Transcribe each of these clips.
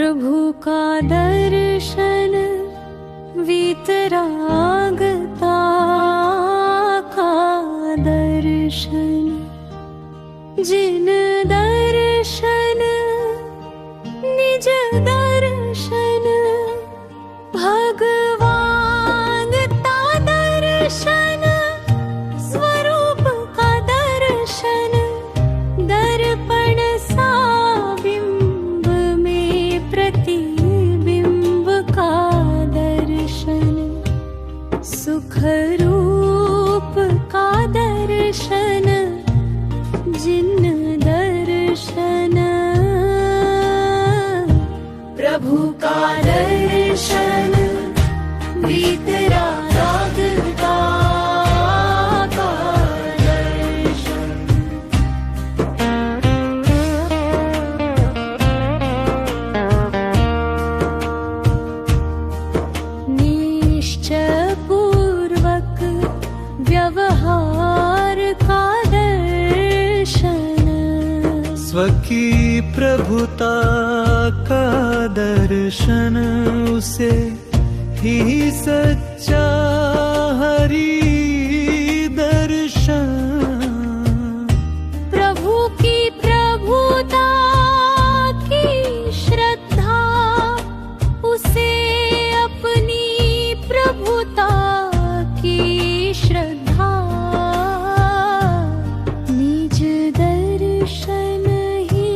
प्रभु का दर्शन वीतरागता का दर्शन, जिन दर्शन निज दर्शन भगवान ता दर्शन, स्वरूप का दर्शन दर्पण सा बिंब में प्रतिबिंब का दर्शन, सुख रूप का दर्शन, जिन दर्शन प्रभु का दर्शन वीतरागता का दर्शन। निश्चय पूर्वक व्यवहार का दर्शन, स्वकी प्रभुता का दर्शन, उसे ही सच्चा हरि दर्शन। प्रभु की प्रभुता की श्रद्धा, उसे अपनी प्रभुता की श्रद्धा, निज दर्शन ही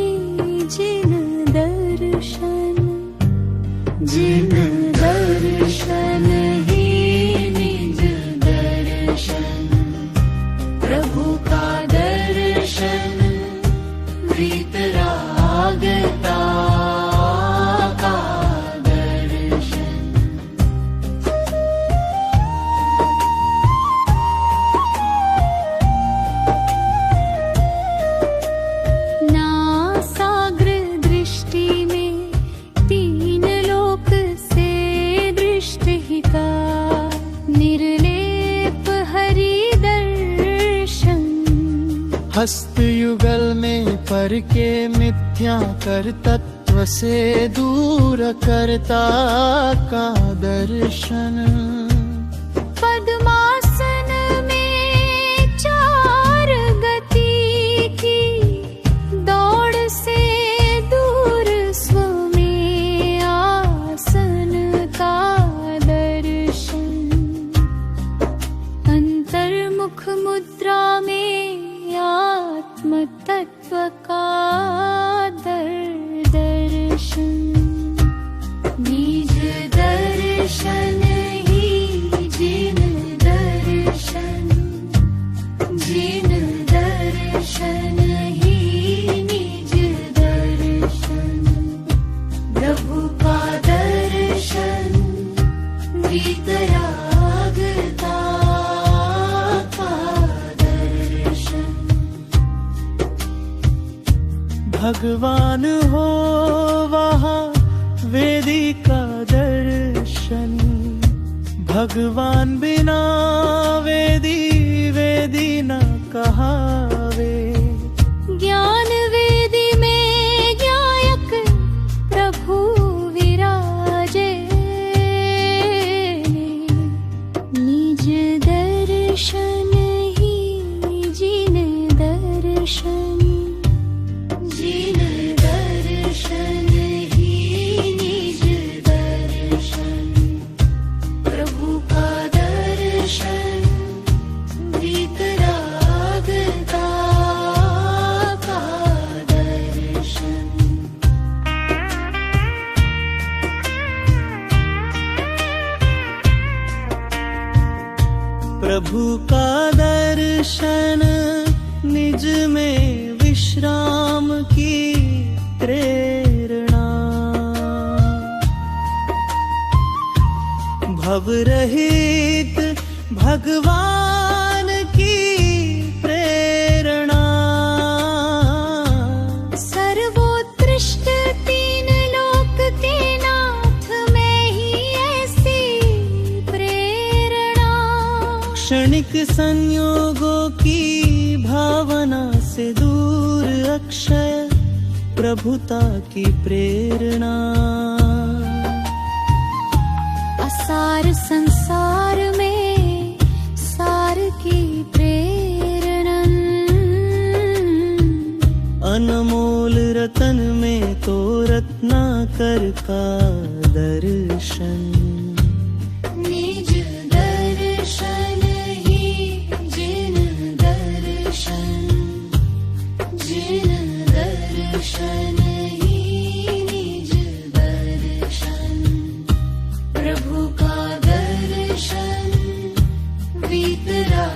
जिन दर्शन, जिन दर्शन ही निज दर्शन, प्रभु का दर्शन वीतरागता का दर्शन। नासाग्र दृष्टि में तीन लोक से दृष्टिहिता, निर्लेप हरि दर्शन, हस्त युगल में पर के मिथ्या कर तत्व से दूर करता का दर्शन। पद्मासन में चार गति की दौड़ से दूर स्व में आसन का दर्शन, अंतर्मुख मुद्रा में आत्म तत्व का दर्शन, निज दर्शन ही जिन दर्शन, जिन दर्शन ही निज दर्शन, प्रभु का दर्शन वीतरागता का दर्शन। भगवान हो वहाँ वेदी का दर्शन, भगवान बिना वेदी वेदी न कहावे। ज्ञान वेदी में ज्ञायक प्रभु विराजे, निज दर्शन ही जिन दर्शन, जिन दर्शन ही निज दर्शन, प्रभु का दर्शन वीतरागता का दर्शन। प्रभु का दर्शन निज में विश्राम की प्रेरणा, भव रहित भगवान की प्रेरणा। सर्वोत्कृष्ट तीन लोक के नाथ में ही ऐसी प्रेरणा, क्षणिक संयोगों की भावना से दूर अक्षय प्रभुता की प्रेरणा। असार संसार में सार की प्रेरणा। अनमोल रतन में तो रत्नाकर का दर्शन। निज दर्शन ही जिन दर्शन, जिन दर्शन ही निज दर्शन। प्रभु का दर्शन वीतरा